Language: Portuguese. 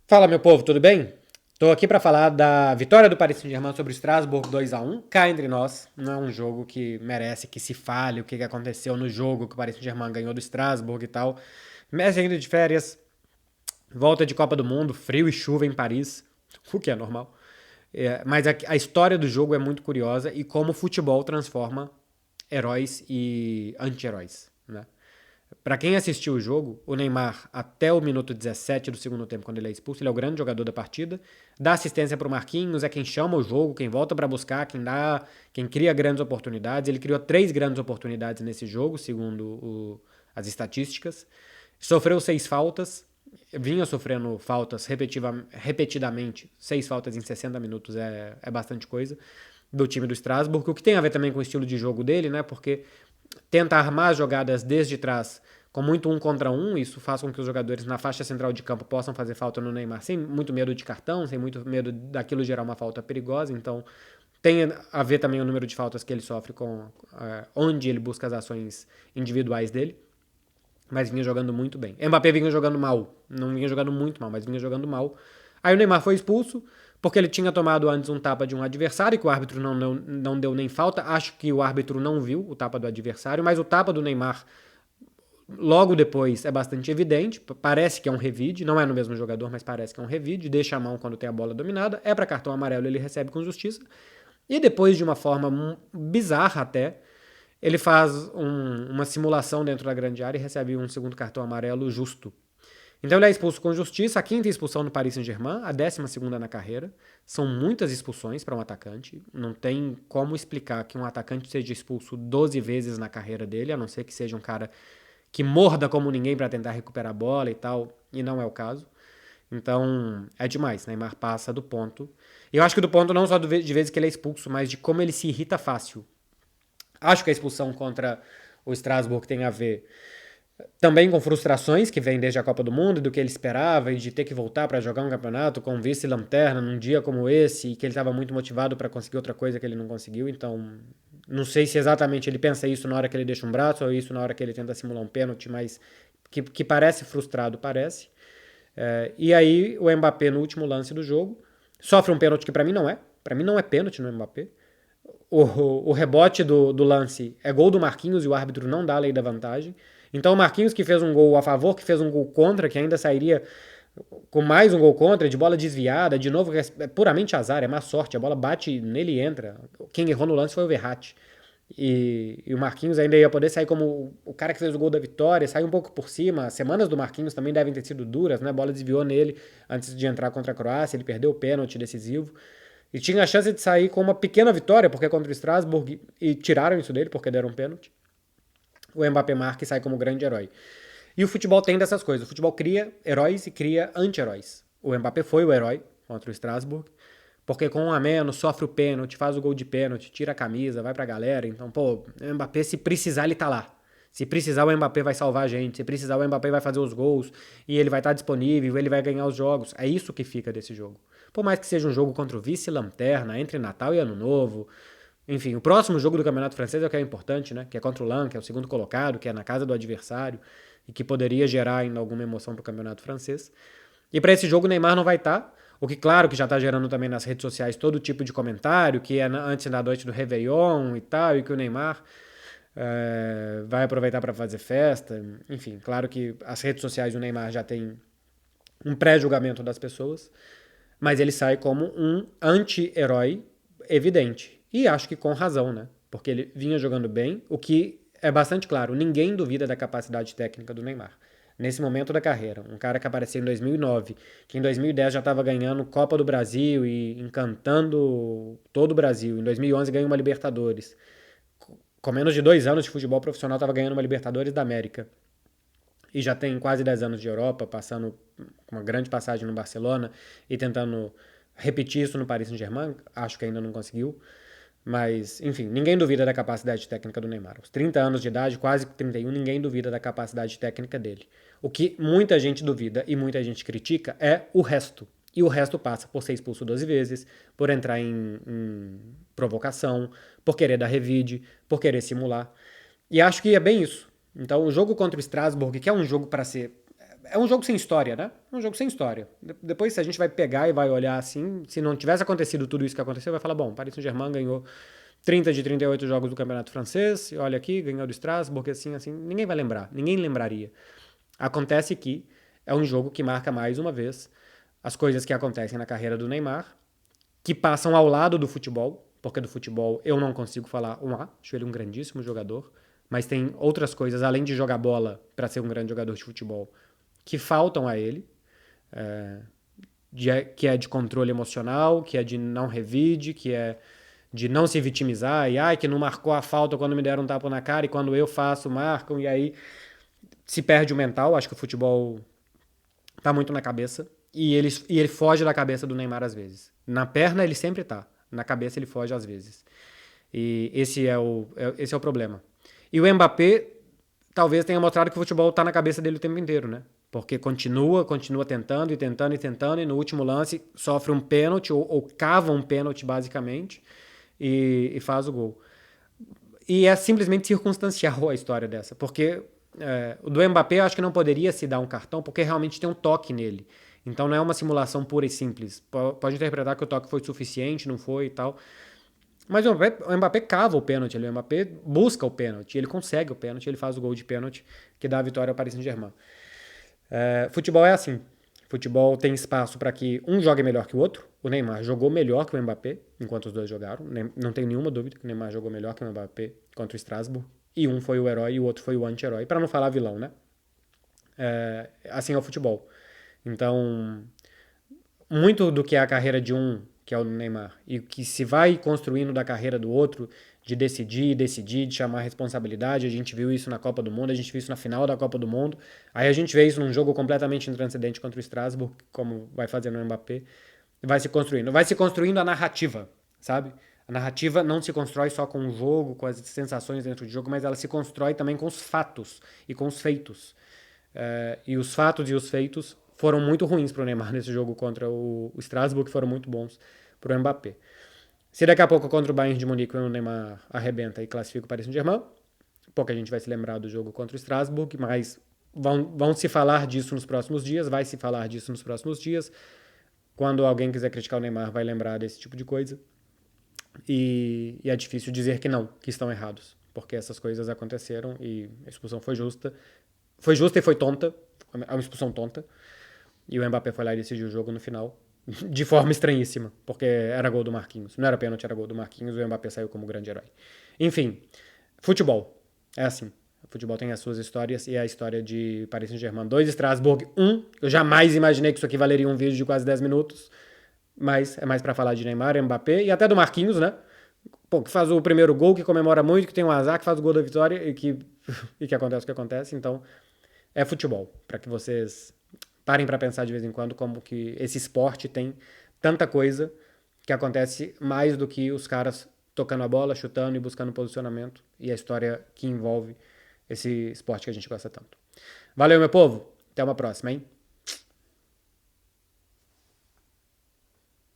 Fala, meu povo, tudo bem? Tô aqui pra falar da vitória do Paris Saint-Germain sobre o Strasbourg 2-1. Cá entre nós, não é um jogo que merece que se fale o que aconteceu no jogo que o Paris Saint-Germain ganhou do Strasbourg e tal. Messi ainda de férias, volta de Copa do Mundo, frio e chuva em Paris, o que é normal. Mas a história do jogo é muito curiosa e como o futebol transforma heróis e anti-heróis, né? Pra quem assistiu o jogo, o Neymar, até o minuto 17 do segundo tempo, quando ele é expulso, ele é o grande jogador da partida. Dá assistência pro Marquinhos, é quem chama o jogo, quem volta pra buscar, quem cria grandes oportunidades. Ele criou 3 grandes oportunidades nesse jogo, segundo as estatísticas. Sofreu 6 faltas, vinha sofrendo faltas repetidamente. 6 faltas em 60 minutos é bastante coisa do time do Strasbourg, o que tem a ver também com o estilo de jogo dele, né? Porque tenta armar as jogadas desde trás com muito um contra um, isso faz com que os jogadores na faixa central de campo possam fazer falta no Neymar sem muito medo de cartão, sem muito medo daquilo gerar uma falta perigosa, então tem a ver também o número de faltas que ele sofre com onde ele busca as ações individuais dele, mas vinha jogando muito bem. Mbappé vinha jogando mal, não vinha jogando muito mal, mas vinha jogando mal. Aí o Neymar foi expulso, porque ele tinha tomado antes um tapa de um adversário, que o árbitro não deu nem falta. Acho que o árbitro não viu o tapa do adversário, mas o tapa do Neymar logo depois é bastante evidente. Parece que é um revide, não é no mesmo jogador, mas parece que é um revide. Deixa a mão quando tem a bola dominada. É para cartão amarelo, ele recebe com justiça. E depois, de uma forma bizarra até, ele faz uma simulação dentro da grande área e recebe um segundo cartão amarelo justo. Então ele é expulso com justiça, a quinta expulsão no Paris Saint-Germain, a 12ª na carreira. São muitas expulsões para um atacante. Não tem como explicar que um atacante seja expulso 12 vezes na carreira dele, a não ser que seja um cara que morda como ninguém para tentar recuperar a bola e tal, e não é o caso. Então é demais, Neymar passa do ponto. E eu acho que do ponto não só de vezes que ele é expulso, mas de como ele se irrita fácil. Acho que a expulsão contra o Strasbourg tem a ver também com frustrações que vêm desde a Copa do Mundo, do que ele esperava e de ter que voltar para jogar um campeonato com vice-lanterna num dia como esse, e que ele estava muito motivado para conseguir outra coisa que ele não conseguiu. Então, não sei se exatamente ele pensa isso na hora que ele deixa um braço ou isso na hora que ele tenta simular um pênalti, mas que parece frustrado, parece. E aí, o Mbappé, no último lance do jogo, sofre um pênalti que para mim não é. Para mim não é pênalti no Mbappé. O rebote do lance é gol do Marquinhos e o árbitro não dá a lei da vantagem. Então o Marquinhos, que fez um gol a favor, que fez um gol contra, que ainda sairia com mais um gol contra, de bola desviada, de novo, é puramente azar, é má sorte, a bola bate nele e entra. Quem errou no lance foi o Verratti. E o Marquinhos ainda ia poder sair como o cara que fez o gol da vitória, saiu um pouco por cima. As semanas do Marquinhos também devem ter sido duras, né? A bola desviou nele antes de entrar contra a Croácia, ele perdeu o pênalti decisivo. E tinha a chance de sair com uma pequena vitória, porque é contra o Strasbourg, e tiraram isso dele, porque deram um pênalti. O Mbappé marca e sai como grande herói. E o futebol tem dessas coisas. O futebol cria heróis e cria anti-heróis. O Mbappé foi o herói contra o Strasbourg, porque com um a menos, sofre o pênalti, faz o gol de pênalti, tira a camisa, vai pra galera. Então, pô, o Mbappé, se precisar, ele tá lá. Se precisar, o Mbappé vai salvar a gente. Se precisar, o Mbappé vai fazer os gols. E ele vai estar disponível, ele vai ganhar os jogos. É isso que fica desse jogo. Por mais que seja um jogo contra o vice-lanterna, entre Natal e Ano Novo. Enfim, o próximo jogo do Campeonato Francês é o que é importante, né? Que é contra o Lens, que é o segundo colocado, que é na casa do adversário. E que poderia gerar ainda alguma emoção pro Campeonato Francês. E para esse jogo o Neymar não vai estar. O que, claro, que já está gerando também nas redes sociais todo tipo de comentário, que é antes da noite do Réveillon e tal, e que o Neymar vai aproveitar para fazer festa. Enfim, claro que as redes sociais do Neymar já têm um pré-julgamento das pessoas, mas ele sai como um anti-herói evidente. E acho que com razão, né? Porque ele vinha jogando bem, o que é bastante claro. Ninguém duvida da capacidade técnica do Neymar. Nesse momento da carreira, um cara que apareceu em 2009, que em 2010 já estava ganhando Copa do Brasil e encantando todo o Brasil. Em 2011 ganhou uma Libertadores. Com menos de 2 anos de futebol profissional, estava ganhando uma Libertadores da América e já tem quase 10 anos de Europa, passando uma grande passagem no Barcelona e tentando repetir isso no Paris Saint-Germain, acho que ainda não conseguiu. Mas, enfim, ninguém duvida da capacidade técnica do Neymar. Aos 30 anos de idade, quase 31, ninguém duvida da capacidade técnica dele. O que muita gente duvida e muita gente critica é o resto. E o resto passa por ser expulso 12 vezes, por entrar em provocação, por querer dar revide, por querer simular. E acho que é bem isso. Então, o jogo contra o Strasbourg, que é um jogo para ser É um jogo sem história, né? Um jogo sem história. Depois, se a gente vai pegar e vai olhar assim, se não tivesse acontecido tudo isso que aconteceu, vai falar, bom, Paris Saint-Germain ganhou 30 de 38 jogos do Campeonato Francês, e olha aqui, ganhou do Strasbourg, assim, ninguém vai lembrar, ninguém lembraria. Acontece que é um jogo que marca mais uma vez as coisas que acontecem na carreira do Neymar, que passam ao lado do futebol, porque do futebol eu não consigo falar um A, acho ele um grandíssimo jogador, mas tem outras coisas, além de jogar bola para ser um grande jogador de futebol, que faltam a ele, é, que é de controle emocional, que é de não revide, que é de não se vitimizar, e ai, que não marcou a falta quando me deram um tapa na cara, e quando eu faço, marcam, e aí se perde o mental. Acho que o futebol tá muito na cabeça, e ele foge da cabeça do Neymar às vezes. Na perna ele sempre tá, na cabeça ele foge às vezes. E esse é o problema. E o Mbappé talvez tenha mostrado que o futebol tá na cabeça dele o tempo inteiro, né? Porque continua tentando e tentando e tentando, e no último lance sofre um pênalti, ou cava um pênalti, basicamente, e faz o gol. E é simplesmente circunstancial a história dessa, porque o do Mbappé eu acho que não poderia se dar um cartão, porque realmente tem um toque nele. Então não é uma simulação pura e simples. Pode interpretar que o toque foi suficiente, não foi e tal. Mas o Mbappé cava o pênalti, o Mbappé busca o pênalti, ele consegue o pênalti, ele faz o gol de pênalti que dá a vitória ao Paris Saint-Germain. Futebol é assim. Futebol tem espaço para que um jogue melhor que o outro. O Neymar jogou melhor que o Mbappé enquanto os dois jogaram. Não tenho nenhuma dúvida que o Neymar jogou melhor que o Mbappé contra o Strasbourg. E um foi o herói e o outro foi o anti-herói. Para não falar vilão, né? Assim é o futebol. Então, muito do que é a carreira de um, que é o Neymar, e que se vai construindo da carreira do outro, de decidir, de chamar a responsabilidade. A gente viu isso na Copa do Mundo, a gente viu isso na final da Copa do Mundo. Aí a gente vê isso num jogo completamente intranscendente contra o Strasbourg, como vai fazer no Mbappé. Vai se construindo a narrativa, sabe? A narrativa não se constrói só com o jogo, com as sensações dentro do jogo, mas ela se constrói também com os fatos e com os feitos. E os fatos e os feitos foram muito ruins para o Neymar nesse jogo contra o Strasbourg, que foram muito bons para o Mbappé. Se daqui a pouco contra o Bayern de Munique o Neymar arrebenta e classifica o Paris Saint-Germain, pouca gente vai se lembrar do jogo contra o Strasbourg, mas vão se falar disso nos próximos dias, vai se falar disso nos próximos dias. Quando alguém quiser criticar o Neymar, vai lembrar desse tipo de coisa. E é difícil dizer que não, que estão errados, porque essas coisas aconteceram e a expulsão foi justa. Foi justa e foi tonta, é uma expulsão tonta. E o Mbappé foi lá e decidiu o jogo no final, de forma estranhíssima, porque era gol do Marquinhos. Não era pênalti, era gol do Marquinhos, e o Mbappé saiu como grande herói. Enfim, futebol. É assim. O futebol tem as suas histórias, e a história de Paris Saint-Germain 2, Strasbourg 1. Eu jamais imaginei que isso aqui valeria um vídeo de quase 10 minutos, mas é mais pra falar de Neymar, Mbappé e até do Marquinhos, né? Pô, que faz o primeiro gol, que comemora muito, que tem um azar, que faz o gol da vitória e que acontece o que acontece. Então, é futebol, para que vocês parem para pensar de vez em quando como que esse esporte tem tanta coisa que acontece mais do que os caras tocando a bola, chutando e buscando posicionamento, e a história que envolve esse esporte que a gente gosta tanto. Valeu, meu povo. Até uma próxima, hein?